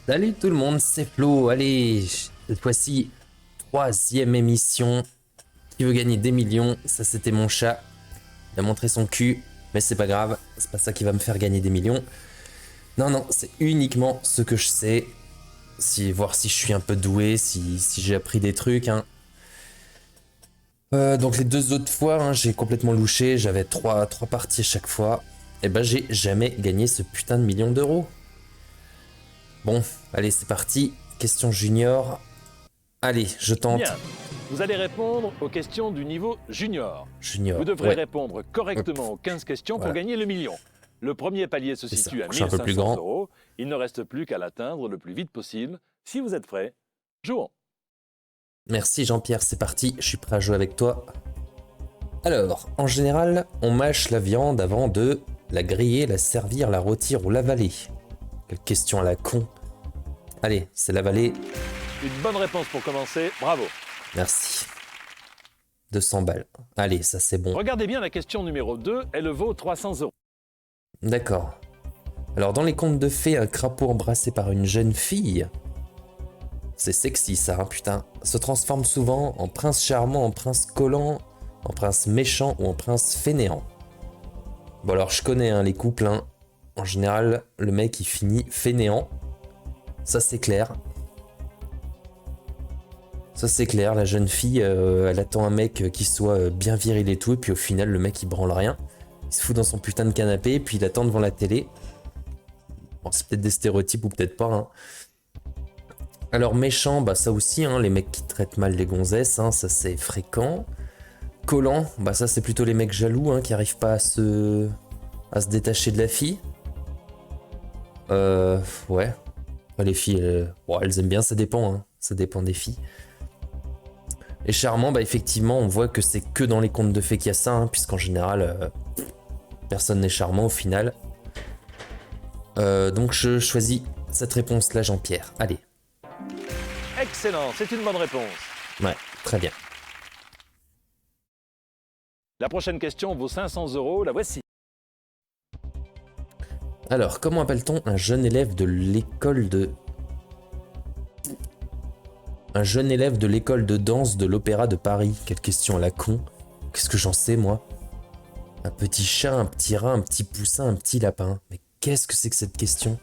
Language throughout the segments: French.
Salut tout le monde, c'est Flo. Allez, cette fois-ci, troisième émission. Qui veut gagner des millions? Ça, c'était mon chat. Il a montré son cul, mais c'est pas grave. C'est pas ça qui va me faire gagner des millions. Non, non, c'est uniquement ce que je sais. Voir si je suis un peu doué, si j'ai appris des trucs. Hein. Donc les deux autres fois, hein, j'ai complètement louché. J'avais trois parties à chaque fois. Et ben, j'ai jamais gagné ce putain de million d'euros. Bon, allez, c'est parti. Question junior. Allez, je tente. Bien. Vous allez répondre aux questions du niveau junior. Junior. Vous devrez ouais. répondre correctement aux 15 questions Voilà. pour gagner le million. Le premier palier se C'est situe ça. à Je suis un peu plus 1500 grand. euros. Il ne reste plus qu'à l'atteindre le plus vite possible. Si vous êtes prêts, jouons. Merci Jean-Pierre, c'est parti. Je suis prêt à jouer avec toi. Alors, en général, on mâche la viande avant de la griller, la servir, la rôtir ou l'avaler. Quelle question à la con. Allez, c'est l'avaler. Une bonne réponse pour commencer. Bravo. Merci. 200 balles. Allez, ça c'est bon. Regardez bien la question numéro 2. Elle vaut 300 euros. D'accord. Alors, dans les contes de fées, un crapaud embrassé par une jeune fille... C'est sexy ça, hein, putain. Se transforme souvent en prince charmant, en prince collant, en prince méchant ou en prince fainéant. Bon alors je connais hein, les couples, hein. En général le mec il finit fainéant. Ça c'est clair. Ça c'est clair, la jeune fille elle attend un mec qui soit bien viril et tout, et puis au final le mec il branle rien. Il se fout dans son putain de canapé et puis il attend devant la télé. Bon c'est peut-être des stéréotypes ou peut-être pas, hein. Alors méchant, bah ça aussi, hein, les mecs qui traitent mal les gonzesses, hein, ça c'est fréquent. Collant, bah ça c'est plutôt les mecs jaloux hein, qui arrivent pas à se détacher de la fille. Ouais. Après, les filles, elles aiment bien, ça dépend, hein, ça dépend des filles. Et charmant, bah effectivement, on voit que c'est que dans les contes de fées qu'il y a ça, hein, puisqu'en général, personne n'est charmant au final. Donc je choisis cette réponse-là, Jean-Pierre. Allez. Excellent, c'est une bonne réponse. Ouais, très bien. La prochaine question vaut 500 euros. La voici. Alors, comment appelle-t-on un jeune élève de l'école de... Un jeune élève de l'école de danse de l'Opéra de Paris? Quelle question à la con. Qu'est-ce que j'en sais, moi? Un petit chat, un petit rat, un petit poussin, un petit lapin. Mais qu'est-ce que c'est que cette question?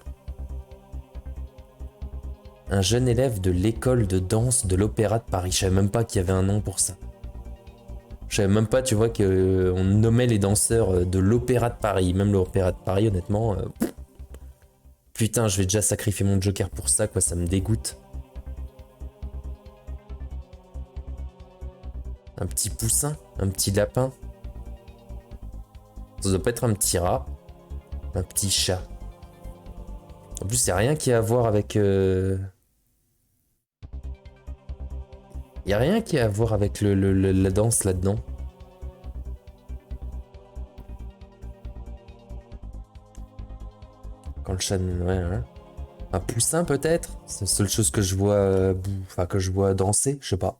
Un jeune élève de l'école de danse de l'Opéra de Paris. Je savais même pas qu'il y avait un nom pour ça. Je savais même pas, tu vois, qu'on nommait les danseurs de l'Opéra de Paris. Même l'Opéra de Paris, honnêtement... Putain, je vais déjà sacrifier mon joker pour ça, quoi. Ça me dégoûte. Un petit poussin, un petit lapin. Ça doit pas être un petit rat. Un petit chat. En plus, c'est rien qui a à voir avec... Y a rien qui a à voir avec la danse là-dedans. Quand le chat... Ouais, hein. Un poussin peut-être? C'est la seule chose que je vois... que je vois danser, je sais pas.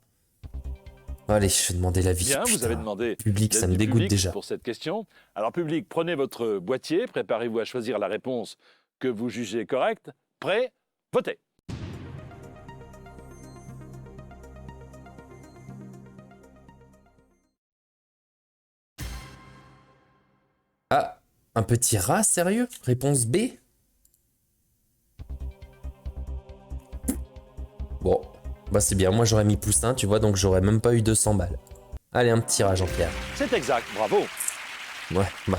Allez, je vais demander l'avis. Bien, Putain. vous avez demandé Public, ça l'aide me du dégoûte public déjà. pour cette question. Alors public, prenez votre boîtier, préparez-vous à choisir la réponse que vous jugez correcte. Prêt? Votez. Ah, un petit rat, sérieux? Réponse B? Bon, bah c'est bien, moi j'aurais mis poussin, tu vois, donc j'aurais même pas eu 200 balles. Allez, un petit rat, Jean-Pierre. C'est exact, bravo. Ouais, bah...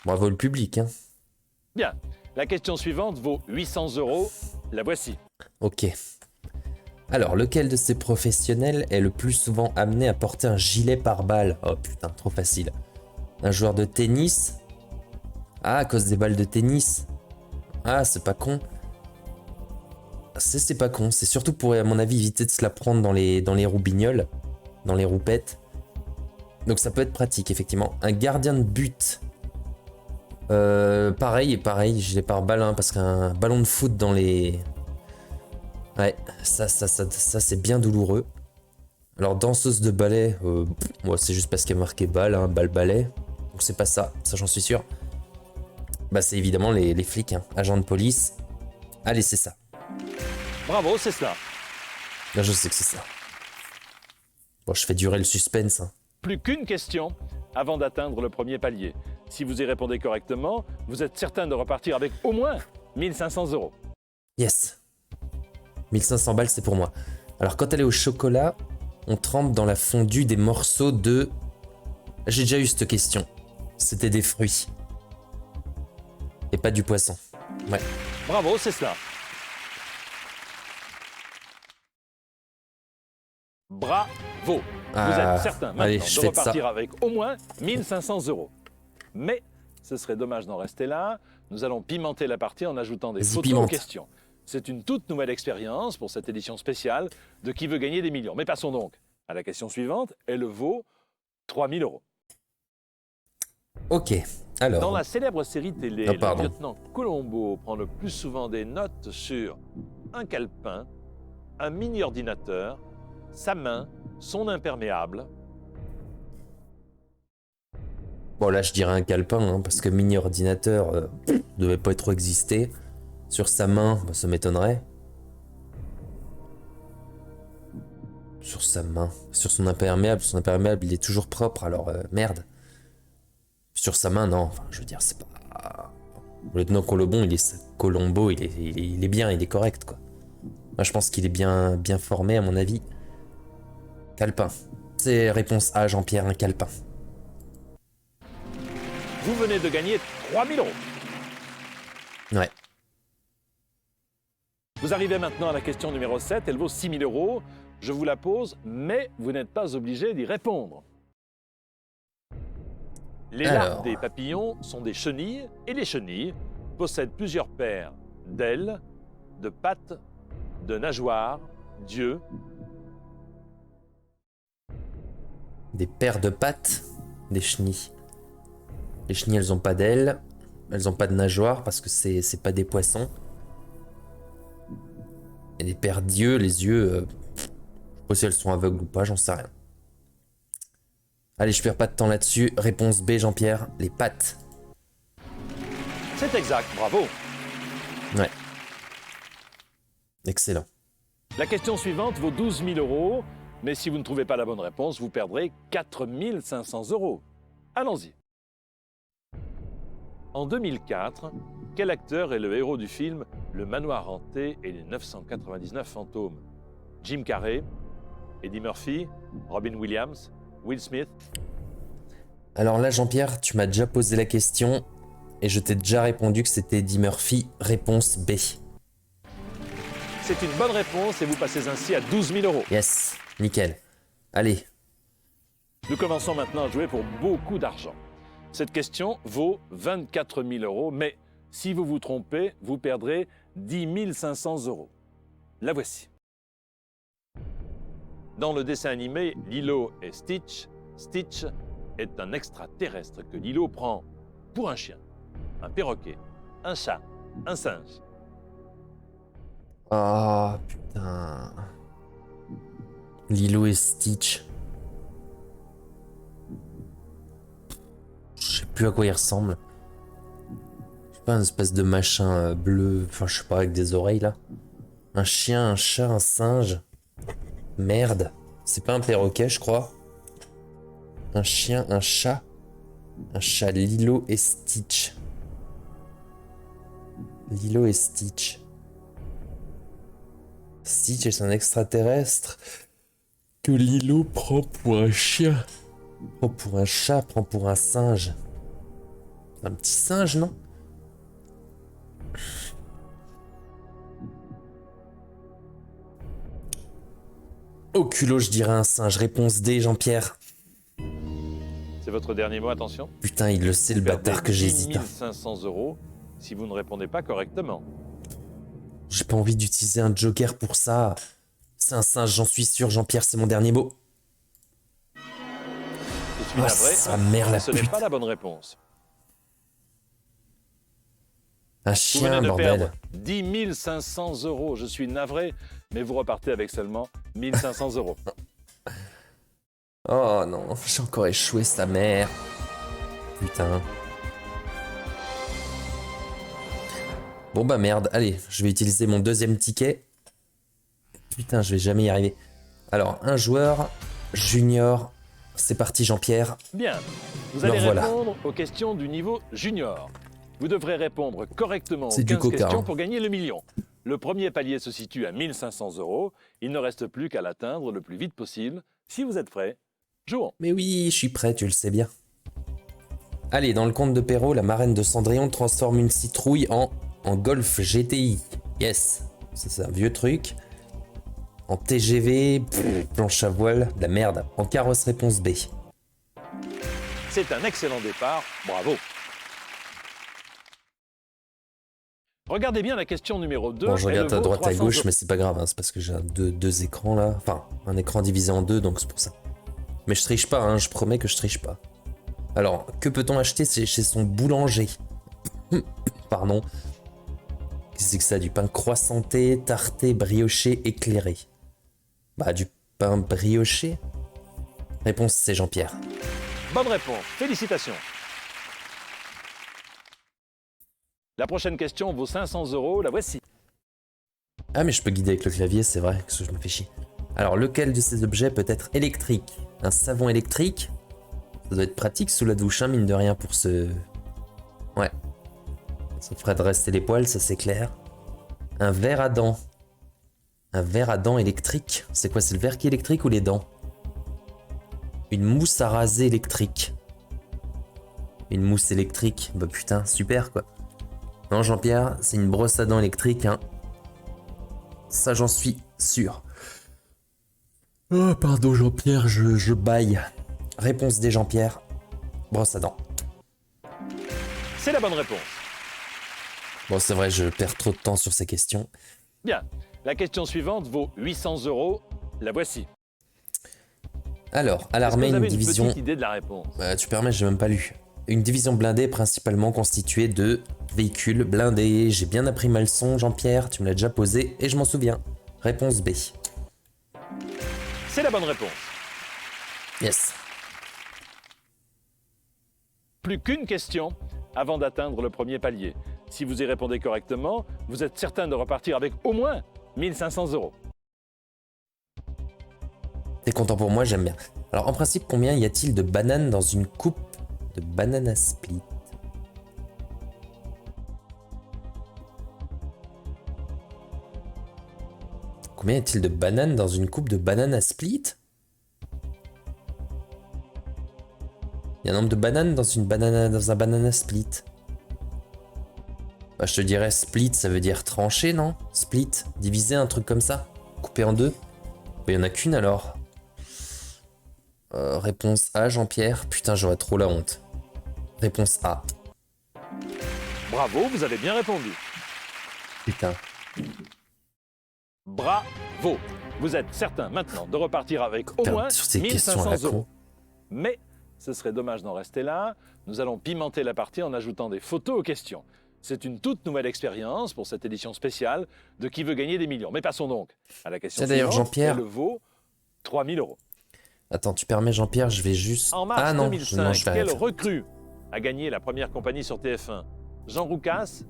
Bravo le public, hein. Bien, la question suivante vaut 800 euros. La voici. Ok. Alors, lequel de ces professionnels est le plus souvent amené à porter un gilet pare-balles? Oh putain, trop facile. Un joueur de tennis? Ah, à cause des balles de tennis. Ah, c'est pas con. C'est pas con, c'est surtout pour, à mon avis, éviter de se la prendre dans les roubignoles, dans les roupettes. Donc ça peut être pratique, effectivement. Un gardien de but. Pareil, gilet pare-balles, hein, parce qu'un ballon de foot dans les... Ouais, ça c'est bien douloureux. Alors, danseuse de ballet, moi c'est juste parce qu'il y a marqué balle, hein, balle-ballet. Donc c'est pas ça, ça j'en suis sûr. Bah c'est évidemment les flics, hein, agents de police. Allez, c'est ça. Bravo, c'est cela. Là, je sais que c'est ça. Bon, je fais durer le suspense. Hein. Plus qu'une question avant d'atteindre le premier palier. Si vous y répondez correctement, vous êtes certain de repartir avec au moins 1500 €. Yes. 1500 balles, c'est pour moi. Alors, quand elle est au chocolat, on trempe dans la fondue des morceaux de... J'ai déjà eu cette question. C'était des fruits. Et pas du poisson. Ouais. Bravo, c'est cela. Bravo. Ah, vous êtes certain maintenant allez, je de fais repartir ça. avec au moins 1500 €. Mais ce serait dommage d'en rester là. Nous allons pimenter la partie en ajoutant des Vas-y, photos pimente. aux questions. C'est une toute nouvelle expérience pour cette édition spéciale de Qui veut gagner des millions. Mais passons donc à la question suivante. Elle vaut 3000 €. Ok. Alors... Dans la célèbre série télé, Ah, le pardon. lieutenant Colombo prend le plus souvent des notes sur un calepin, un mini-ordinateur, sa main, son imperméable. Bon, là, je dirais un calepin, hein, parce que mini-ordinateur devait pas trop exister. Sur sa main, bah, ça m'étonnerait. Sur sa main. Sur son imperméable, il est toujours propre, alors merde. Sur sa main, non. Enfin, je veux dire, c'est pas... Le lieutenant Colombo, Colombo, il est bien, il est correct, quoi. Moi, je pense qu'il est bien formé, à mon avis. Calepin. C'est réponse A, Jean-Pierre, un calepin. Vous venez de gagner 3000 €. Ouais. Vous arrivez maintenant à la question numéro 7. Elle vaut 6000 €. Je vous la pose, mais vous n'êtes pas obligé d'y répondre. Les larves des papillons sont des chenilles et les chenilles possèdent plusieurs paires d'ailes, de pattes, de nageoires, d'yeux. Des paires de pattes, des chenilles. Les chenilles, elles ont pas d'ailes, elles ont pas de nageoires parce que c'est pas des poissons. Et des paires d'yeux, les yeux, je sais pas si elles sont aveugles ou pas, j'en sais rien. Allez, je perds pas de temps là-dessus. Réponse B, Jean-Pierre, les pattes. C'est exact, bravo. Ouais. Excellent. La question suivante vaut 12 000 €, mais si vous ne trouvez pas la bonne réponse, vous perdrez 4 500 €. Allons-y. En 2004, quel acteur est le héros du film Le Manoir hanté et les 999 fantômes? Jim Carrey, Eddie Murphy, Robin Williams, Will Smith? Alors là, Jean-Pierre, tu m'as déjà posé la question et je t'ai déjà répondu que c'était Eddie Murphy. Réponse B. C'est une bonne réponse et vous passez ainsi à 12 000 €. Yes, nickel. Allez, Nous commençons maintenant à jouer pour beaucoup d'argent. Cette question vaut 24 000 €, mais si vous vous trompez, vous perdrez 10 500 €. La voici. Dans le dessin animé Lilo et Stitch, Stitch est un extraterrestre que Lilo prend pour un chien, un perroquet, un chat, un singe. oh putain. Lilo et Stitch. Je sais plus à quoi il ressemble. Je sais pas, une espèce de machin bleu, enfin je sais pas, avec des oreilles là. Un chien, un chat, un singe. Merde. C'est pas un perroquet, je crois. Un chien, un chat. Un chat, Lilo et Stitch. Lilo et Stitch. Stitch est un extraterrestre que Lilo prend pour un chien. Prend pour un chat, prend pour un singe. Un petit singe, non? Au culot, je dirais un singe. Réponse D, Jean-Pierre. C'est votre dernier mot, attention. Putain, il le sait, le Vous perdez bâtard que j'hésite. 10 500 € si vous ne répondez pas correctement. J'ai pas envie d'utiliser un joker pour ça. C'est un singe, j'en suis sûr, Jean-Pierre, c'est mon dernier mot. Je suis Ah, navré, sa mère, mais la ce n'est pute. pas la bonne réponse. Un Vous chien, venez de bordel. perdre 10 500 €. Je suis navré, mais vous repartez avec seulement 1 500 €. Oh non, j'ai encore échoué, sa mère. Putain. Bon bah merde, allez, je vais utiliser mon deuxième ticket. Putain, je vais jamais y arriver. Alors, un joueur, junior, c'est parti Jean-Pierre. Bien, vous allez Alors, voilà. répondre aux questions du niveau junior. Vous devrez répondre correctement aux C'est du 15 coca, questions hein. pour gagner le million. Le premier palier se situe à 1500 euros. Il ne reste plus qu'à l'atteindre le plus vite possible. Si vous êtes prêts, jouons. Mais oui, je suis prêt, tu le sais bien. Allez, dans le conte de Perrault, la marraine de Cendrillon transforme une citrouille en Golf GTI. Yes, ça c'est un vieux truc. En TGV, planche à voile, de la merde. En carrosse réponse B. C'est un excellent départ. Bravo. Regardez bien la question numéro 2. Bon, je regarde elle à vaut droite, à 300 gauche, euros. mais c'est pas grave, hein, c'est parce que j'ai deux écrans là. Enfin, un écran divisé en deux, donc c'est pour ça. Mais je triche pas, hein, je promets que je triche pas. Alors, que peut-on acheter chez son boulanger? Pardon. Qu'est-ce que c'est que ça? Du pain croissanté, tarté, brioché, éclairé. Bah, du pain brioché? Réponse C, Jean-Pierre. Bonne réponse. Félicitations. La prochaine question vaut 500 euros. La voici. Ah, mais je peux guider avec le clavier, c'est vrai, que je me fais chier. Alors, lequel de ces objets peut être électrique? Un savon électrique? Ça doit être pratique sous la douche, hein, mine de rien, pour ce... Ouais. Ça ferait de rester les poils, ça c'est clair. Un verre à dents. Un verre à dents électrique? C'est quoi, c'est le verre qui est électrique ou les dents? Une mousse à raser électrique. Une mousse électrique? Bah putain, super quoi. Non, Jean-Pierre, c'est une brosse à dents électrique, hein. Ça, j'en suis sûr. Oh, pardon, Jean-Pierre, je baille. Réponse D, Jean-Pierre. Brosse à dents. C'est la bonne réponse. Bon, c'est vrai, je perds trop de temps sur ces questions. Bien. La question suivante vaut 800 euros. La voici. Alors, à Est-ce que l'armée, vous une avez division... petite idée de la réponse? Tu permets, j'ai même pas lu. Une division blindée principalement constituée de véhicules blindés. J'ai bien appris ma leçon, Jean-Pierre, tu me l'as déjà posé et je m'en souviens. Réponse B. C'est la bonne réponse. Yes. Plus qu'une question avant d'atteindre le premier palier. Si vous y répondez correctement, vous êtes certain de repartir avec au moins 1500 euros. T'es content pour moi, j'aime bien. Alors, en principe, combien y a-t-il de bananes dans une coupe de banana split? Combien y a-t-il de bananes dans une coupe de banana split? Il y a un nombre de bananes dans un banana split. Bah, je te dirais split, ça veut dire trancher, non? Split, diviser, un truc comme ça? Couper en deux? Bah, il y en a qu'une alors. Réponse A, Jean-Pierre. Putain, j'aurais trop la honte. Réponse A. Bravo, vous avez bien répondu. Putain. Bravo. Vous êtes certain maintenant de repartir avec au Putain, moins sur ces questions à 1500 la euros. con. Mais ce serait dommage d'en rester là. Nous allons pimenter la partie en ajoutant des photos aux questions. C'est une toute nouvelle expérience pour cette édition spéciale de Qui veut gagner des millions. Mais passons donc à la question Tiens, d'ailleurs, suivante. Jean-Pierre. Elle vaut 3000 euros. Attends, tu permets, Jean-Pierre, je vais juste... En mars ah non, 2005, non, je vais rien quelle faire. recrue a gagné la première compagnie sur TF1? Jean Roucas,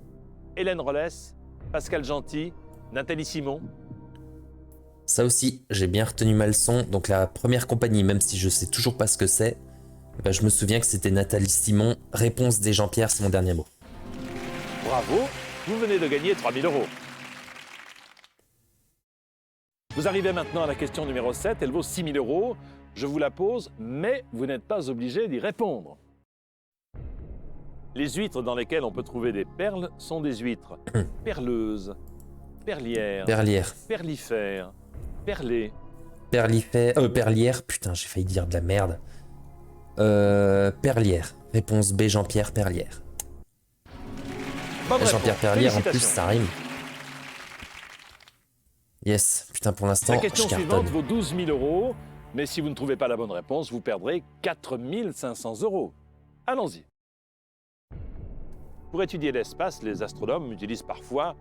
Hélène Rollès, Pascal Gentil, Nathalie Simon. Ça aussi, j'ai bien retenu ma leçon. Donc la première compagnie, même si je sais toujours pas ce que c'est, bah, je me souviens que c'était Nathalie Simon. Réponse des Jean-Pierre, c'est mon dernier mot. Bravo, vous venez de gagner 3000 euros. Vous arrivez maintenant à la question numéro 7, elle vaut 6000 euros. Je vous la pose, mais vous n'êtes pas obligé d'y répondre. Les huîtres dans lesquelles on peut trouver des perles sont des huîtres perleuses, perlières, Perlière. perlifères, perlées. Perlière. Putain, j'ai failli dire de la merde. Perlière. Réponse B, Jean-Pierre Perlière. Bonne réponse. Jean-Pierre Perlière, en plus, Félicitations. ça rime. Yes. Putain, pour l'instant, La je question cartonne. suivante vaut 12 000 euros, mais si vous ne trouvez pas la bonne réponse, vous perdrez 4 500 euros. Allons-y. Pour étudier l'espace, les astronomes utilisent parfois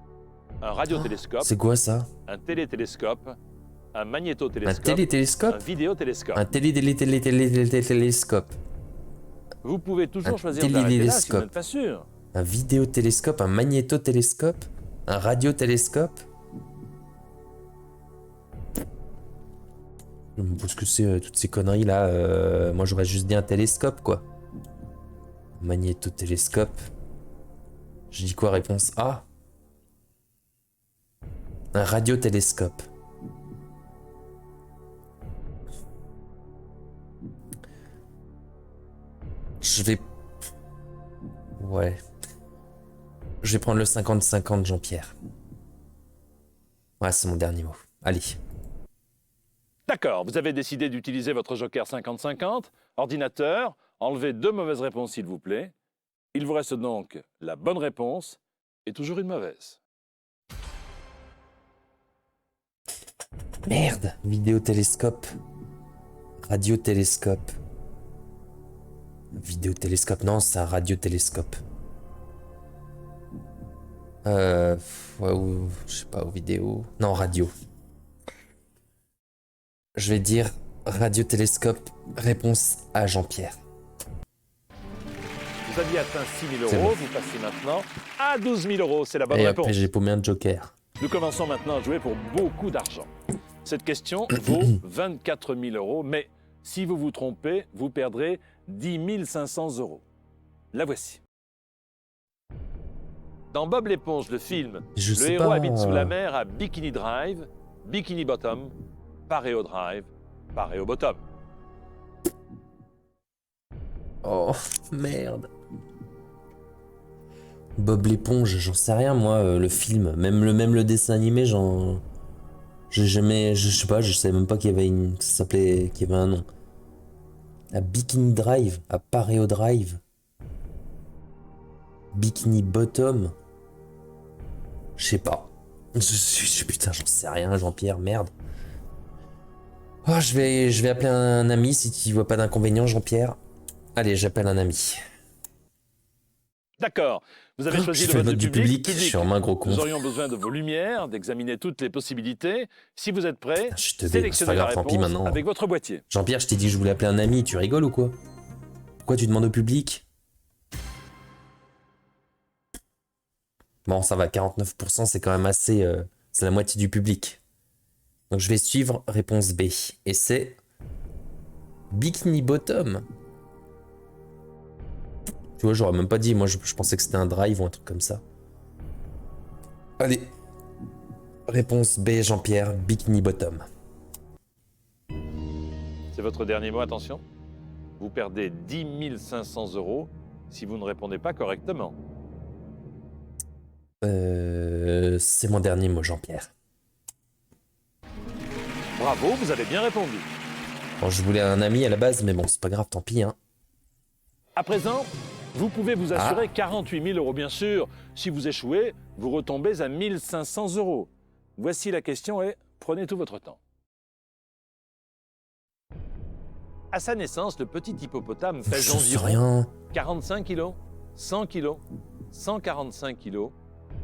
un radiotélescope, C'est quoi ça? un télétélescope, un Un magnétotélescope, télétélescope? un vidéotélescope. Un téléscope. Vous pouvez toujours un choisir d'arrêter là si vous téléscope. n'êtes pas sûr. Un vidéotélescope, un magnétotélescope, un radiotélescope. Je me pose que c'est toutes ces conneries là. Moi j'aurais juste dit un télescope quoi. Magnétotélescope. Je dis quoi, réponse A? Un radiotélescope. Je vais... Ouais. Je vais prendre le 50-50 Jean-Pierre. Ouais, c'est mon dernier mot. Allez. D'accord, vous avez décidé d'utiliser votre joker 50-50. Ordinateur, enlevez 2 mauvaises réponses s'il vous plaît. Il vous reste donc la bonne réponse et toujours une mauvaise. Merde. Vidéotélescope. Radiotélescope. Vidéotélescope, non, c'est un radiotélescope. Ouais, ou, je sais pas, aux vidéos. Non, radio. Je vais dire radiotélescope. Réponse à Jean-Pierre. Vous aviez atteint 6 000 C'est euros, bon. vous passez maintenant à 12 000 euros, c'est la bonne Et réponse. après, j'ai paumé un joker. Nous commençons maintenant à jouer pour beaucoup d'argent. Cette question vaut 24 000 euros, mais si vous vous trompez, vous perdrez 10 500 euros. La voici. Dans Bob l'éponge, le film, Je le sais héros pas. habite sous la mer à Bikini Drive, Bikini Bottom, Pareo Drive, Pareo Bottom. Oh, merde. Bob l'éponge, j'en sais rien, moi, le film. Même le dessin animé, j'ai jamais... Je sais pas, je savais même pas qu'il y avait une... Ça s'appelait... qu'il y avait un nom. À Bikini Drive, à Pareo Drive. Bikini Bottom. Je sais pas. Putain, j'en sais rien, Jean-Pierre, merde. Oh, je vais appeler un ami si tu vois pas d'inconvénient, Jean-Pierre. Allez, j'appelle un ami. D'accord, vous avez choisi J'ai le fait vote du public. Je suis en un gros con. Nous aurions besoin de vos lumières, d'examiner toutes les possibilités. Si vous êtes prêts, Putain, je te dé- c'est sélectionnez pas la grave, tant pis réponse maintenant. avec votre boîtier. Jean-Pierre, je t'ai dit que je voulais appeler un ami, tu rigoles ou quoi? Pourquoi tu demandes au public? Bon, ça va, 49%, c'est quand même assez... c'est la moitié du public. Donc je vais suivre réponse B. Et c'est... Bikini Bottom. Tu vois, j'aurais même pas dit, moi je pensais que c'était un drive ou un truc comme ça. Allez. Réponse B, Jean-Pierre, Bikini Bottom. C'est votre dernier mot, attention. Vous perdez 10 500 euros si vous ne répondez pas correctement. C'est mon dernier mot, Jean-Pierre. Bravo, vous avez bien répondu. Bon, je voulais un ami à la base, mais bon, c'est pas grave, tant pis, hein. À présent, vous pouvez vous Ah. assurer 48 000 euros, bien sûr. Si vous échouez, vous retombez à 1 500 euros. Voici la question et prenez tout votre temps. À sa naissance, le petit hippopotame pèse Je sais environ rien. 45 kilos, 100 kilos, 145 kilos,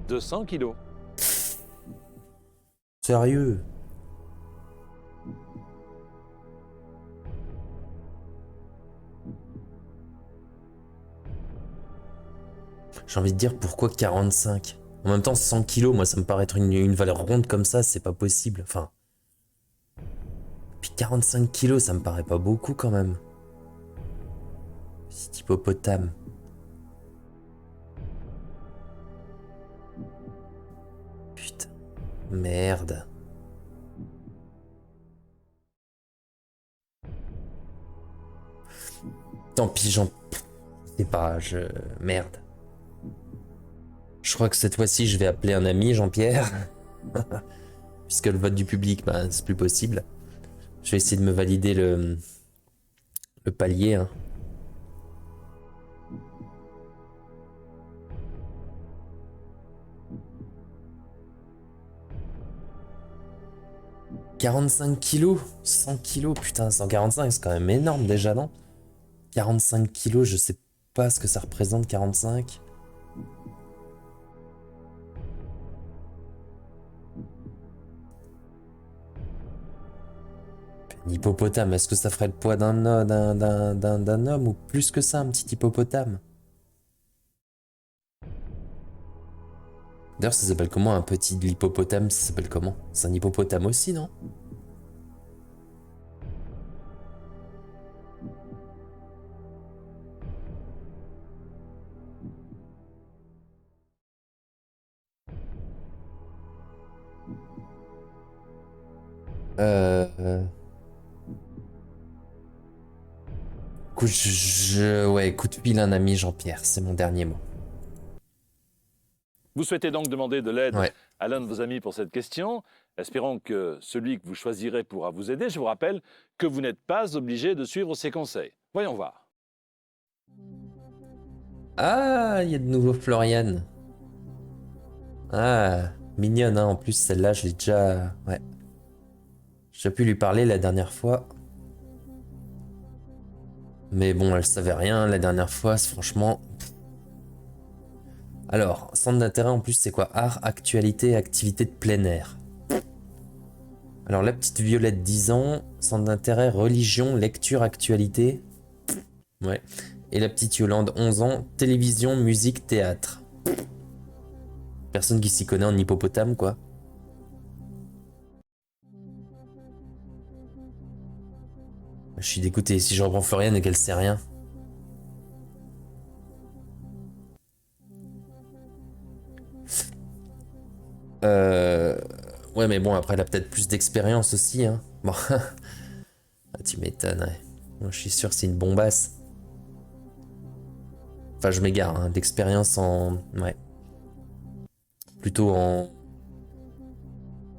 200 kilos. Sérieux. J'ai envie de dire pourquoi 45? En même temps, 100 kilos, moi ça me paraît être une valeur ronde comme ça, c'est pas possible. Enfin. Puis 45 kilos, ça me paraît pas beaucoup quand même. Petit hippopotame. Putain. Merde. Tant pis, j'en... C'est pas... Merde. Je crois que cette fois-ci, je vais appeler un ami, Jean-Pierre. Puisque le vote du public, bah, c'est plus possible. Je vais essayer de me valider le palier. Hein. « 45 kilos, 100 kilos, putain, 145, c'est quand même énorme déjà, non? 45 kilos, je sais pas ce que ça représente, 45. Un hippopotame, est-ce que ça ferait le poids d'un homme ou plus que ça, un petit hippopotame? D'ailleurs, ça s'appelle comment un petit de l'hippopotame? Ça s'appelle comment? C'est un hippopotame aussi, non? Écoute, ouais, coup de fil un ami Jean-Pierre, c'est mon dernier mot. Vous souhaitez donc demander de l'aide Ouais. à l'un de vos amis pour cette question. Espérons que celui que vous choisirez pourra vous aider. Je vous rappelle que vous n'êtes pas obligé de suivre ses conseils. Voyons voir. Ah, il y a de nouveau Floriane. Ah, mignonne, hein. En plus, celle-là, je l'ai déjà... Ouais. J'ai pu lui parler la dernière fois. Mais bon, elle savait rien la dernière fois, franchement... Alors, centre d'intérêt en plus, c'est quoi? Art, actualité, activité de plein air. Alors, la petite Violette, 10 ans. Centre d'intérêt, religion, lecture, actualité. Ouais. Et la petite Yolande, 11 ans. Télévision, musique, théâtre. Personne qui s'y connaît en hippopotame, quoi. Je suis dégoûté. Si je reprends Floriane et qu'elle sait rien. Ouais, mais bon, après, elle a peut-être plus d'expérience aussi, hein. Bon. Ah, tu m'étonnes, ouais. Moi, je suis sûr que c'est une bombasse. Enfin, je m'égare, hein. D'expérience en... Ouais. Plutôt en...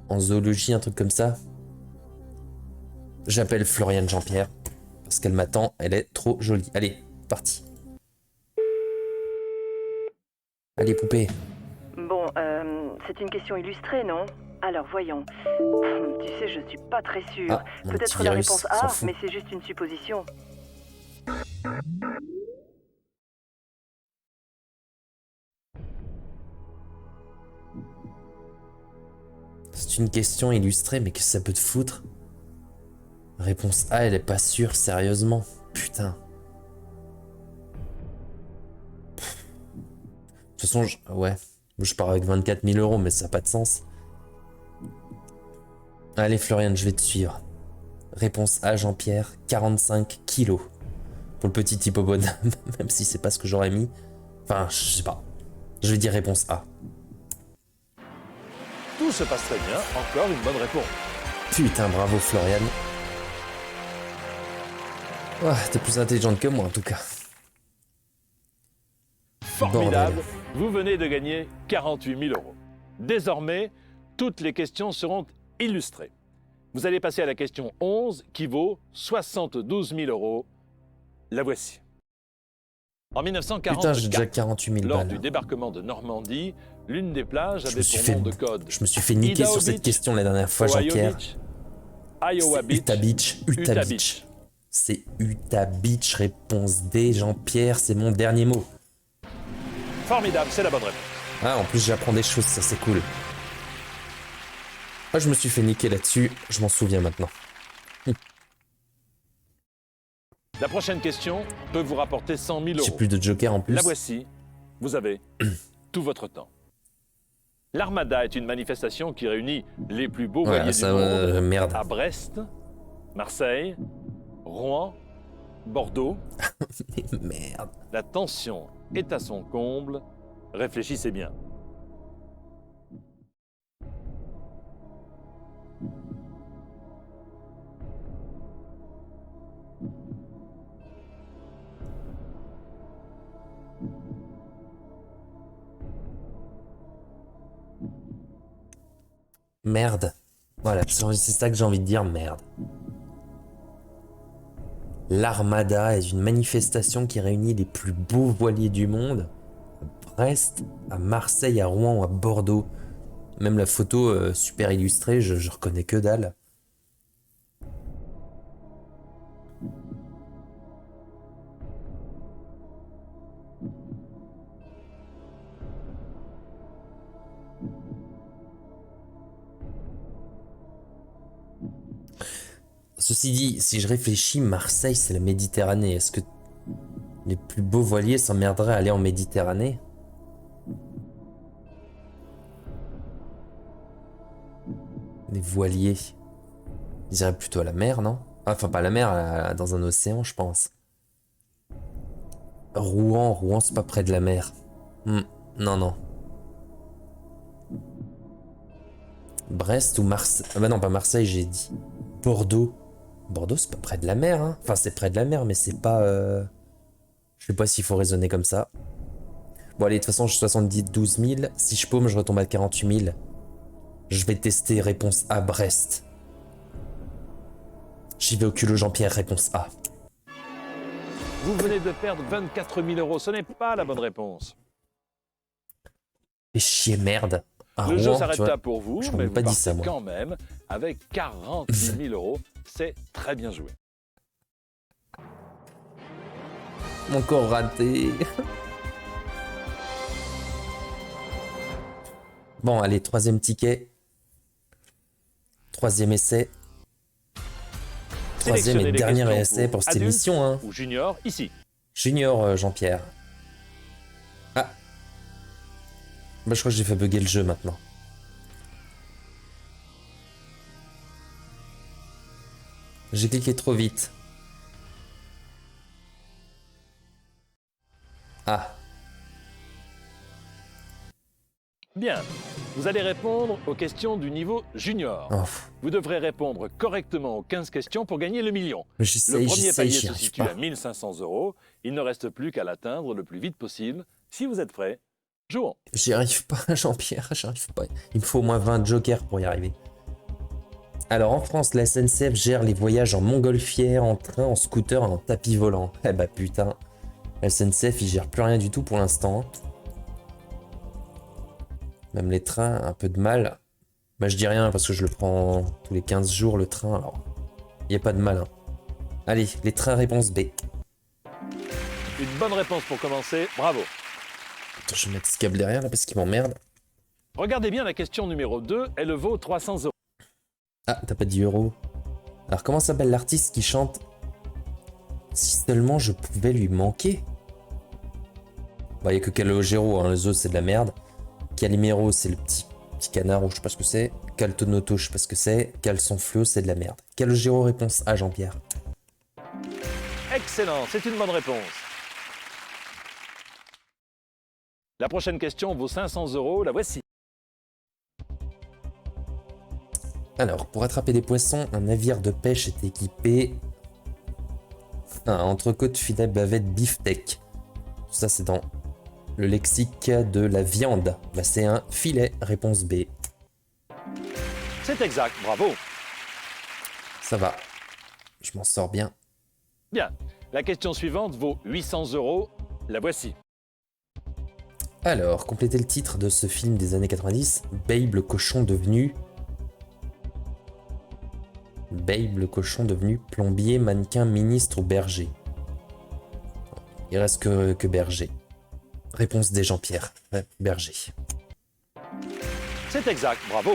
En zoologie, un truc comme ça. J'appelle Floriane Jean-Pierre. Parce qu'elle m'attend, elle est trop jolie. Allez, parti. Allez, poupée. Bon, c'est une question illustrée, non? Alors, voyons. Tu sais, je suis pas très sûre. Ah, mon petit Peut-être la virus, réponse s'en A, fout. mais c'est juste une supposition. C'est une question illustrée, mais que ça peut te foutre? Réponse A, elle est pas sûre, sérieusement. Putain. De toute façon, ouais. Je pars avec 24 000 euros, mais ça n'a pas de sens. Allez, Floriane, je vais te suivre. Réponse A, Jean-Pierre, 45 kilos. Pour le petit hippopotame, même si c'est pas ce que j'aurais mis. Enfin, je sais pas. Je vais dire réponse A. Tout se passe très bien. Encore une bonne réponse. Putain, bravo, Floriane. Oh, t'es plus intelligente que moi, en tout cas. Formidable. Bordel. Vous venez de gagner 48 000 euros. Désormais, toutes les questions seront illustrées. Vous allez passer à la question 11 qui vaut 72 000 euros. La voici. En 1944, Putain, j'ai déjà 48 000 lors balles. du débarquement de Normandie, l'une des plages Je avait me suis pour nom fait, de code je me suis fait niquer Idaho sur cette Beach, question la dernière fois, Ohio Jean-Pierre. Beach, Iowa C'est Beach, Utah Beach, Utah Utah Beach. Beach. C'est Utah Beach, réponse D, Jean-Pierre, c'est mon dernier mot. Formidable, c'est la bonne réponse. Ah, en plus j'apprends des choses, ça c'est cool. Ah, je me suis fait niquer là-dessus, je m'en souviens maintenant. La prochaine question peut vous rapporter 100 000 J'ai euros. plus de joker en plus. La voici. Vous avez tout votre temps. L'Armada est une manifestation qui réunit les plus beaux voiliers Ouais, du ça, monde merde. à Brest, Marseille, Rouen, Bordeaux. Merde. La tension est à son comble. Réfléchissez bien. Merde. Voilà, c'est ça que j'ai envie de dire, merde. L'Armada est une manifestation qui réunit les plus beaux voiliers du monde. À Brest, à Marseille, à Rouen ou à Bordeaux. Même la photo super illustrée, je reconnais que dalle. Ceci dit, si je réfléchis, Marseille c'est la Méditerranée. Est-ce que les plus beaux voiliers s'emmerderaient à aller en Méditerranée? Les voiliers. Ils iraient plutôt à la mer, non? Enfin, pas à la mer, dans un océan, je pense. Rouen, c'est pas près de la mer. Non, non. Brest ou Marseille? Ah bah non, pas Marseille, j'ai dit. Bordeaux. Bordeaux, c'est pas près de la mer, hein. Enfin, c'est près de la mer, mais c'est pas... Je sais pas s'il faut raisonner comme ça. Bon, allez, de toute façon, je 72 000. Si je paume, je retombe à 48 000. Je vais tester réponse A, Brest. J'y vais au culot, Jean-Pierre, réponse A. Vous venez de perdre 24 000 euros. Ce n'est pas la bonne réponse. Et chier, merde. À Le jeu Rouen, s'arrête tu vois, là pour vous, je mais m'en ai vous pas dit partez ça, moi. quand même avec 48 000 euros. C'est très bien joué. Encore raté. Bon, allez, troisième ticket. Troisième essai. Troisième Sélectionnez et les dernier questions essai pour cette adultes émission, hein. ou junior, ici. Junior, Jean-Pierre. Ah. Bah, je crois que j'ai fait bugger le jeu maintenant. J'ai cliqué trop vite. Ah. Bien. Vous allez répondre aux questions du niveau junior. Oh. Vous devrez répondre correctement aux 15 questions pour gagner le million. Mais Le j'essaye, premier palier j'y se arrive situe pas. à 1500 euros. Il ne reste plus qu'à l'atteindre le plus vite possible. Si vous êtes prêts, jouons. J'y arrive pas, Jean-Pierre, j'y arrive pas. Il me faut au moins 20 jokers pour y arriver. Alors, en France, la SNCF gère les voyages en montgolfière, en train, en scooter, en tapis volant. Eh bah putain, la SNCF, ils gèrent plus rien du tout pour l'instant. Même les trains, un peu de mal. Bah je dis rien parce que je le prends tous les 15 jours, le train, alors... Y a pas de mal, hein. Allez, les trains, réponse B. Une bonne réponse pour commencer. Bravo. Attends, je vais mettre ce câble derrière, là, parce qu'il m'emmerde. Regardez bien la question numéro 2. Elle vaut 300 euros. Ah, t'as pas dit euro. Alors, comment s'appelle l'artiste qui chante « Si seulement je pouvais lui manquer » Bah, y a que Calogero, hein, les autres, c'est de la merde. Calimero, c'est le petit canard, ou je sais pas ce que c'est. Caltonoto, je sais pas ce que c'est. Calsonflio, c'est de la merde. Calogero, réponse A, Jean-Pierre. Excellent, c'est une bonne réponse. La prochaine question vaut 500 euros. La voici. Alors, pour attraper des poissons, un navire de pêche est équipé... entrecôte, filet, bavette, beefsteak. Tout ça, c'est dans le lexique de la viande. Bah, c'est un filet, réponse B. C'est exact, bravo. Ça va. Je m'en sors bien. Bien, la question suivante vaut 800 euros. La voici. Alors, complétez le titre de ce film des années 90. Babe le cochon devenu... Babe le cochon devenu plombier, mannequin, ministre ou berger. Il reste que berger. Réponse D, Jean-Pierre. Ouais, berger. C'est exact, bravo.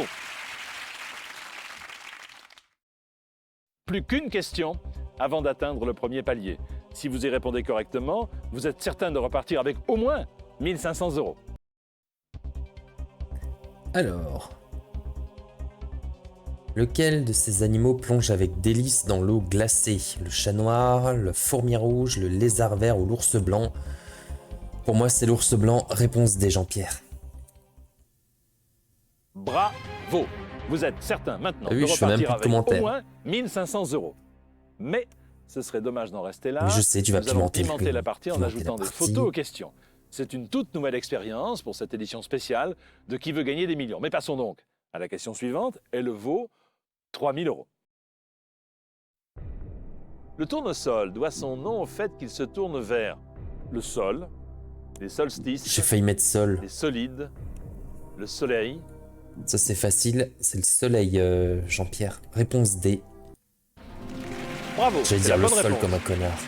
Plus qu'une question avant d'atteindre le premier palier. Si vous y répondez correctement, vous êtes certain de repartir avec au moins 1500 euros. Alors... Lequel de ces animaux plonge avec délice dans l'eau glacée? Le chat noir, le fourmi rouge, le lézard vert ou l'ours blanc? Pour moi, c'est l'ours blanc. Réponse D, Jean-Pierre. Bravo. Vous êtes certain maintenant Ah oui, de je fais même repartir plus de avec au commentaires. moins 1500 euros. Mais ce serait dommage d'en rester là. Mais je sais, tu vas Nous allons pimenter la partie en pimenter ajoutant la des partie. photos aux questions. C'est une toute nouvelle expérience pour cette édition spéciale de Qui veut gagner des millions. Mais passons donc à la question suivante. Elle vaut 3000 euros. Le tournesol doit son nom au fait qu'il se tourne vers le sol, les solstices, J'ai failli mettre sol. les solides, le soleil. Ça, c'est facile. C'est le soleil, Jean-Pierre. Réponse D. Bravo, J'allais c'est la dire le bonne sol réponse. comme un connard.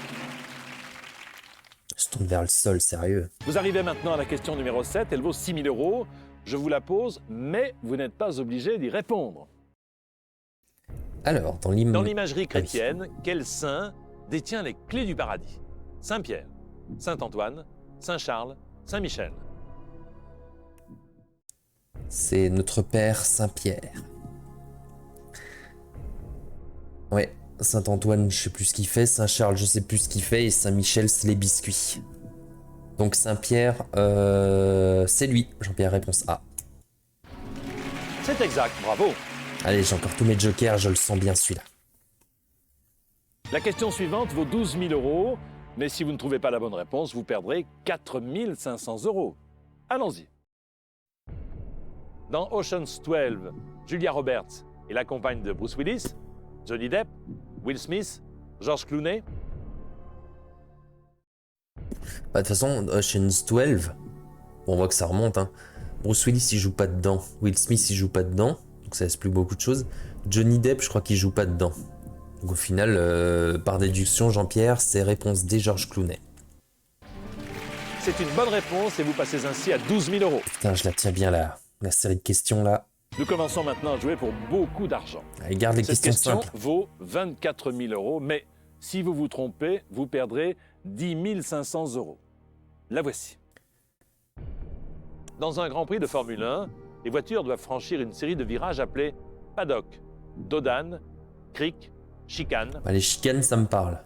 Je tourne vers le sol, sérieux. Vous arrivez maintenant à la question numéro 7. Elle vaut 6000 euros. Je vous la pose, mais vous n'êtes pas obligé d'y répondre. Alors, Dans dans l'imagerie chrétienne, quel saint détient les clés du paradis? Saint-Pierre, Saint-Antoine, Saint-Charles, Saint-Michel. C'est notre Père Saint-Pierre. Ouais, Saint-Antoine, je sais plus ce qu'il fait. Saint-Charles, je sais plus ce qu'il fait. Et Saint-Michel, c'est les biscuits. Donc Saint-Pierre, c'est lui. Jean-Pierre, réponse A. C'est exact, bravo. Allez, j'ai encore tous mes jokers, je le sens bien celui-là. La question suivante vaut 12 000 euros, mais si vous ne trouvez pas la bonne réponse, vous perdrez 4 500 euros. Allons-y. Dans Ocean's 12, Julia Roberts est la compagne de Bruce Willis, Johnny Depp, Will Smith, George Clooney. Bah, de toute façon, Ocean's 12, bon, on voit que ça remonte. Hein. Bruce Willis, il joue pas dedans. Will Smith, il joue pas dedans. Donc ça laisse plus beaucoup de choses. Johnny Depp, je crois qu'il joue pas dedans. Donc au final, par déduction, Jean-Pierre, c'est réponse D, George Clooney. C'est une bonne réponse et vous passez ainsi à 12 000 euros. Putain, je la tiens bien la série de questions là. Nous commençons maintenant à jouer pour beaucoup d'argent. Allez, garde les Cette questions question simples. vaut 24 000 euros, mais si vous vous trompez, vous perdrez 10 500 euros. La voici. Dans un Grand Prix de Formule 1, les voitures doivent franchir une série de virages appelés paddock, dodane, crick, chicane. Bah, les chicanes, ça me parle.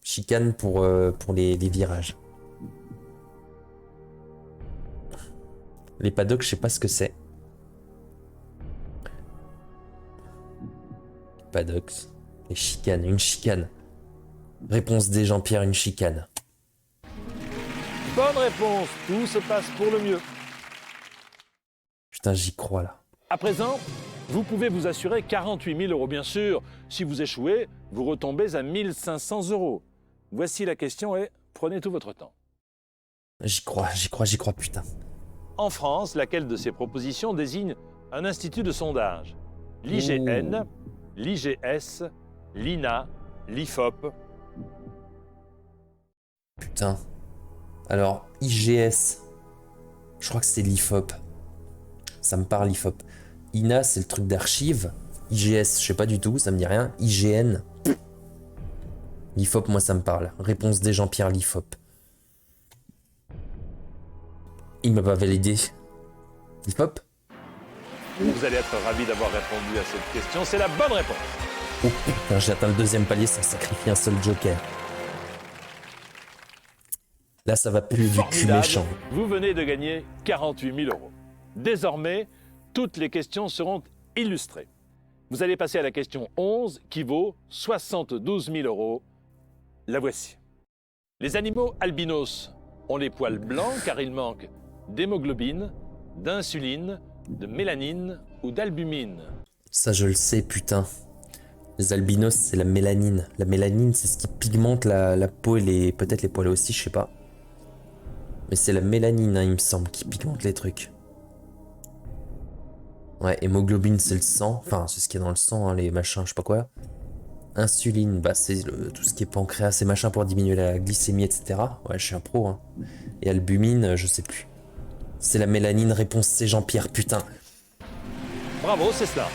Chicane pour les virages. Les paddocks, je sais pas ce que c'est. Paddocks. Les chicanes, une chicane. Réponse D, Jean-Pierre, une chicane. Bonne réponse, tout se passe pour le mieux. Putain, j'y crois là. À présent, vous pouvez vous assurer 48 000 euros, bien sûr. Si vous échouez, vous retombez à 1 500 euros. Voici la question et prenez tout votre temps. J'y crois, putain. En France, laquelle de ces propositions désigne un institut de sondage? L'IGN, l'IGS, l'INA, l'IFOP. Putain. Alors, IGS. Je crois que c'est l'IFOP. Ça me parle, l'IFOP. INA, c'est le truc d'archives. IGS, je sais pas du tout, ça me dit rien. IGN. L'IFOP, moi, ça me parle. Réponse des Jean-Pierre, l'IFOP. Il m'a pas validé. l'IFOP? Vous allez être ravi d'avoir répondu à cette question. C'est la bonne réponse. Oh putain, j'ai atteint le deuxième palier sans sacrifier un seul joker. Là, ça va plus du cul Formidable. méchant. Vous venez de gagner 48 000 euros. Désormais, toutes les questions seront illustrées. Vous allez passer à la question 11 qui vaut 72 000 euros. La voici. Les animaux albinos ont les poils blancs car il manque d'hémoglobine, d'insuline, de mélanine ou d'albumine. Ça, je le sais, putain. Les albinos, c'est la mélanine. La mélanine, c'est ce qui pigmente la peau et peut-être les poils aussi, je sais pas. Mais c'est la mélanine, hein, il me semble, qui pigmente les trucs. Ouais, hémoglobine, c'est le sang. Enfin, c'est ce qu'il y a dans le sang, hein, les machins, je sais pas quoi. Insuline, bah c'est tout ce qui est pancréas, ces machins pour diminuer la glycémie, etc. Ouais, je suis un pro, hein. Et albumine, je sais plus. C'est la mélanine, réponse C, Jean-Pierre, putain. Bravo, c'est cela.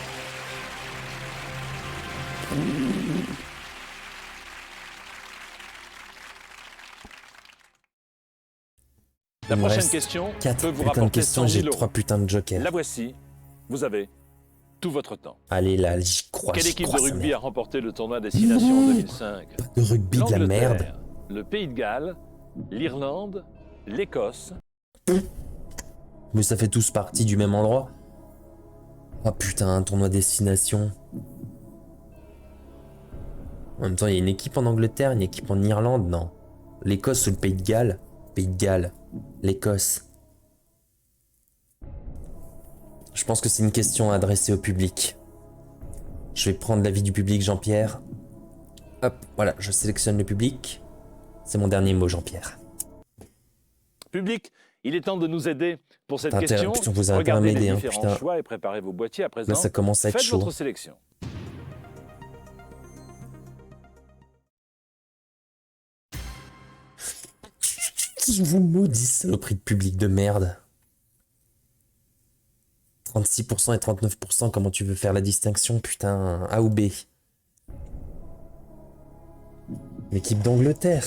La Il me prochaine reste question 4 peut vous putains de rapporter questions, 100 j'ai 000 3 euros. putains de jokers. La voici. Vous avez tout votre temps. Allez là, j'y crois, Quelle j'y équipe crois, de sa rugby mère. a remporté le tournoi Destination en 2005? De rugby de la L'Angleterre, merde. le Pays de Galles, l'Irlande, l'Écosse. Mais ça fait tous partie du même endroit. Oh putain, un tournoi destination. En même temps, il y a une équipe en Angleterre, une équipe en Irlande, non. L'Écosse ou le Pays de Galles? Pays de Galles. L'Écosse. Je pense que c'est une question adressée au public. Je vais prendre l'avis du public, Jean-Pierre. Hop, voilà, je sélectionne le public. C'est mon dernier mot, Jean-Pierre. Public, il est temps de nous aider pour cette T'as intérêt- question. putain, vous avez intérêt à Regardez les m'aider, hein, différents putain. choix et préparez vos boîtiers à présent. Là, ça commence à être Faites chaud. votre sélection. Qui vous maudit, saloperie de public de merde. 36% et 39%, comment tu veux faire la distinction, putain, A ou B? L'équipe d'Angleterre.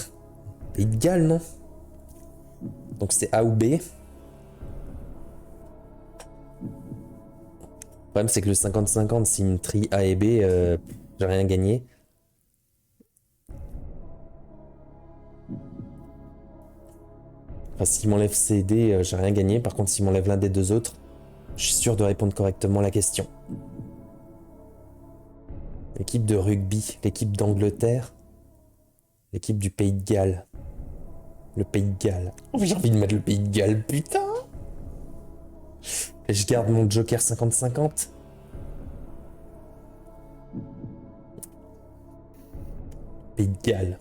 Pays de Galles, non? Donc c'est A ou B. Le problème, c'est que le 50-50, s'il me trie A et B, j'ai rien gagné. Enfin, s'il m'enlève ces dés, j'ai rien gagné. Par contre, s'il m'enlève l'un des deux autres, je suis sûr de répondre correctement à la question. L'équipe de rugby, l'équipe d'Angleterre, l'équipe du Pays de Galles. Le Pays de Galles. Oh, j'ai envie de mettre le Pays de Galles, putain. Et je garde mon Joker 50-50. Pays de Galles.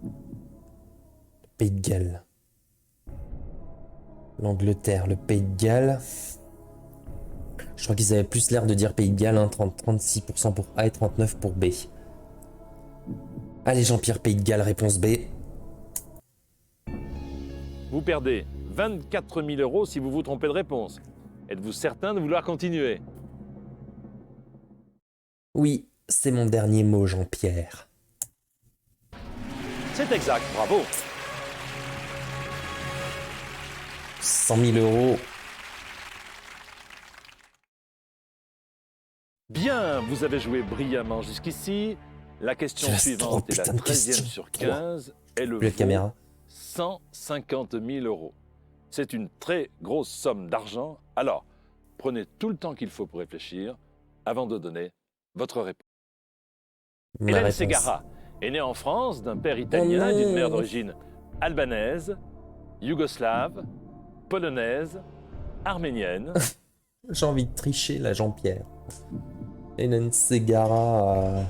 Le Pays de Galles. L'Angleterre, le Pays de Galles. Je crois qu'ils avaient plus l'air de dire Pays de Galles, hein, 36% pour A et 39% pour B. Allez Jean-Pierre, Pays de Galles, réponse B. Vous perdez 24 000 euros si vous vous trompez de réponse. Êtes-vous certain de vouloir continuer? Oui, c'est mon dernier mot, Jean-Pierre. C'est exact, bravo. 100 000 euros. Bien, vous avez joué brillamment jusqu'ici. La question Il reste suivante trop, est la putain de 13e questions. sur 15 et le Plus la vaut caméra. 150 000 euros. C'est une très grosse somme d'argent. Alors, prenez tout le temps qu'il faut pour réfléchir avant de donner votre réponse. Ma Hélène réponse. Ségara est née en France d'un père italien et non. d'une mère d'origine albanaise, yougoslave, polonaise, arménienne. J'ai envie de tricher là, Jean-Pierre. Hélène Ségara.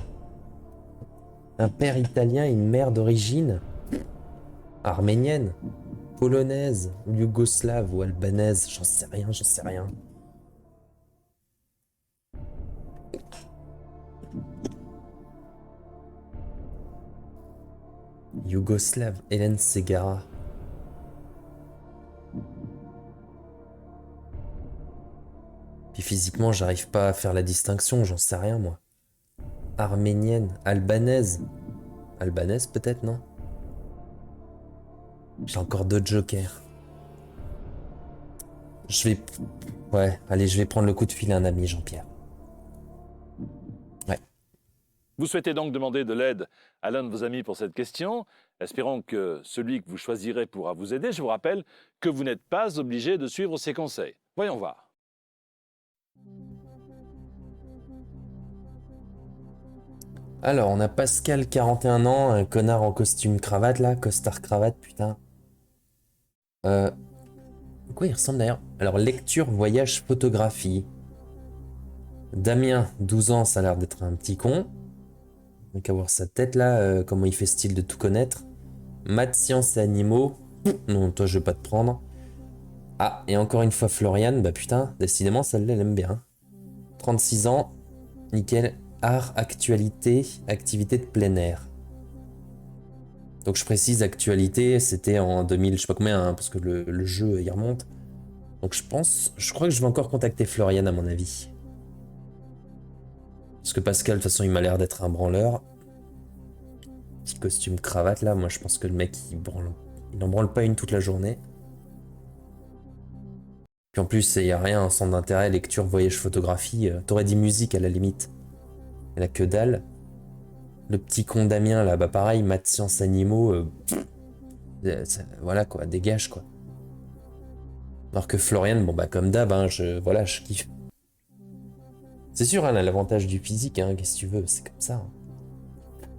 Un père italien et une mère d'origine arménienne, polonaise, ou yougoslave ou albanaise. J'en sais rien, j'en sais rien. Yougoslave, Hélène Ségara. Puis physiquement, j'arrive pas à faire la distinction, j'en sais rien moi. Arménienne, albanaise. Albanaise peut-être, non? J'ai encore deux jokers. Je vais... Ouais, allez, je vais prendre le coup de fil à un ami, Jean-Pierre. Ouais. Vous souhaitez donc demander de l'aide à l'un de vos amis pour cette question. Espérons que celui que vous choisirez pourra vous aider. Je vous rappelle que vous n'êtes pas obligé de suivre ses conseils. Voyons voir. Alors, on a Pascal, 41 ans, un connard en costume cravate là, costard cravate, putain. À quoi il ressemble d'ailleurs? Alors, lecture, voyage, photographie. Damien, 12 ans, ça a l'air d'être un petit con. Donc, à voir sa tête là, comment il fait style de tout connaître. Maths, sciences et animaux. Non, toi, je vais pas te prendre. Ah, et encore une fois, Floriane, bah putain, décidément, celle-là, elle aime bien. 36 ans, nickel. Art, actualité, activité de plein air. Donc je précise, actualité, c'était en 2000, je sais pas combien, hein, parce que le jeu, il remonte. Donc je crois que je vais encore contacter Florian à mon avis. Parce que Pascal, de toute façon, il m'a l'air d'être un branleur. Petit costume cravate, là, moi je pense que le mec, il n'en branle pas une toute la journée. Puis en plus, il n'y a rien, un centre d'intérêt, lecture, voyage, photographie. T'aurais dit musique à la limite. Elle a que dalle. Le petit con Damien là, bah pareil, maths, sciences, animaux, voilà quoi, dégage quoi. Alors que Florian, bon bah comme d'hab, hein, voilà, je kiffe. C'est sûr, hein, elle a l'avantage du physique, hein, qu'est-ce que tu veux, c'est comme ça. Hein.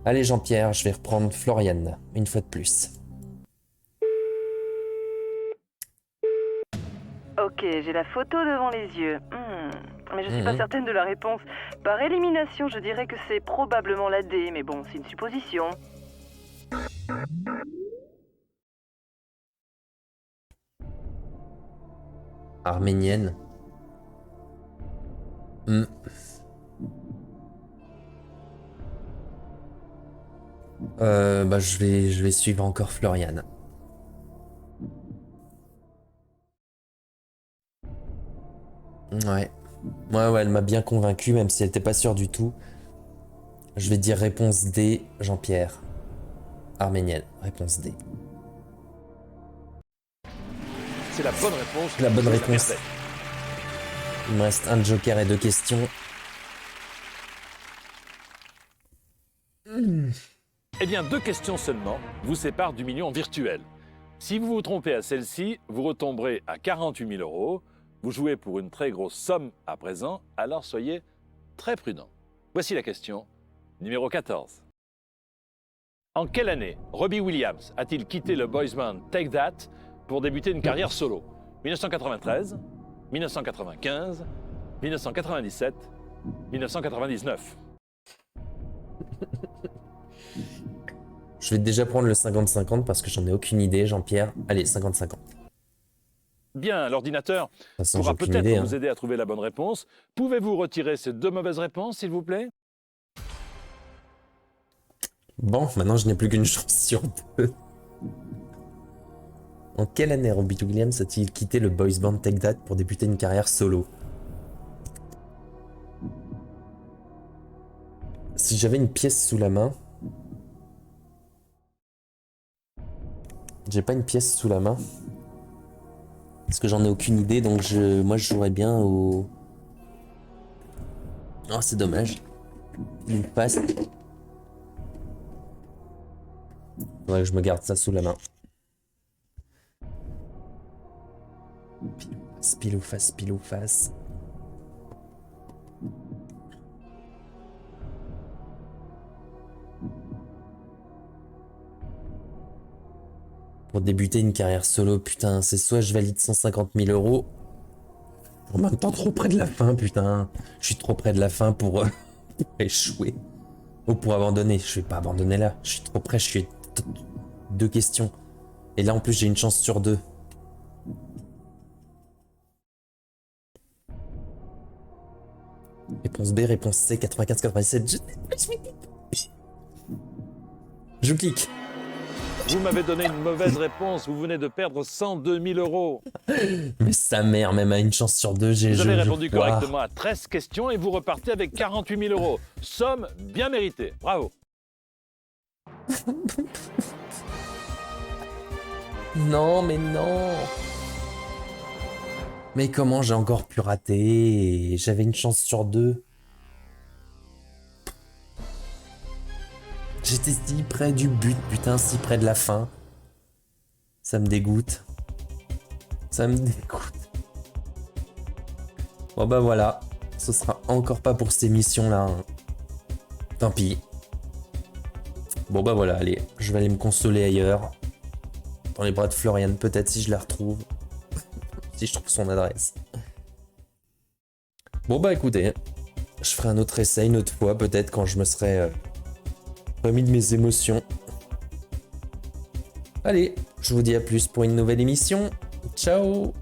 Allez Jean-Pierre, je vais reprendre Florian, une fois de plus. Ok, j'ai la photo devant les yeux. Mais je suis pas certaine de la réponse. Par élimination, je dirais que c'est probablement la D, mais bon, c'est une supposition. Arménienne. Bah je vais suivre encore Florian. Ouais. Ouais, elle m'a bien convaincu, même si elle était pas sûre du tout. Je vais dire réponse D, Jean-Pierre. Arménienne, réponse D. C'est la bonne réponse. La bonne Je réponse. répète. Il me reste un joker et deux questions. Eh bien, 2 questions seulement vous séparent du million virtuel. Si vous vous trompez à celle-ci, vous retomberez à 48 000 euros. Vous jouez pour une très grosse somme à présent, alors soyez très prudent. Voici la question numéro 14. En quelle année Robbie Williams a-t-il quitté le boys band Take That pour débuter une carrière solo? 1993, 1995, 1997, 1999. Je vais déjà prendre le 50-50 parce que j'en ai aucune idée, Jean-Pierre. Allez, 50-50. Bien, l'ordinateur De toute façon, j'ai pourra aucune peut-être idée. vous aider à trouver la bonne réponse. Pouvez-vous retirer ces deux mauvaises réponses, s'il vous plaît? Bon, maintenant je n'ai plus qu'une chance sur deux. En quelle année Robbie Williams a-t-il quitté le boys band Take That pour débuter une carrière solo? Si j'avais une pièce sous la main... J'ai pas une pièce sous la main. Parce que j'en ai aucune idée, donc moi je jouerais bien au... Oh, c'est dommage. Il me passe. Faudrait que je me garde ça sous la main. Pile ou face, pile ou face. Pour débuter une carrière solo, putain, c'est soit je valide 150 000 euros. En même temps, trop près de la fin, putain. Je suis trop près de la fin pour échouer. Ou pour abandonner. Je vais pas abandonner là. Je suis trop près, je suis... 2 questions. Et là, en plus, j'ai une chance sur 2. Réponse B, réponse C, 95-97. Je clique. Vous m'avez donné une mauvaise réponse. Vous venez de perdre 102 000 euros. Mais sa mère, même à une chance sur 2, j'ai... Vous avez répondu correctement à 13 questions et vous repartez avec 48 000 euros. Somme bien méritée. Bravo. Non, mais non. Mais comment j'ai encore pu rater? J'avais une chance sur 2. J'étais si près du but, putain, si près de la fin. Ça me dégoûte. Ça me dégoûte. Bon bah voilà. Ce sera encore pas pour cette émission-là. Hein. Tant pis. Bon bah voilà, allez. Je vais aller me consoler ailleurs. Dans les bras de Florian, peut-être si je la retrouve. Si je trouve son adresse. Bon bah écoutez. Je ferai un autre essai une autre fois, peut-être quand je me serai... remis de mes émotions. Allez, je vous dis à plus pour une nouvelle émission. Ciao!